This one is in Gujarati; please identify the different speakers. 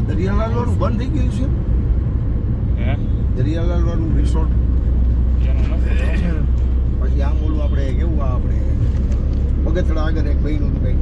Speaker 1: દરિયાલાલ વાળું બંધ થઈ ગયું છે.
Speaker 2: હે
Speaker 1: દરિયાલાલ વાળું રિસોર્ટ
Speaker 2: એનું નથી
Speaker 1: પછી આમ ઓલું આપણે કેવું આ આપણે બગતડા આગળ એક બહેનું કઈ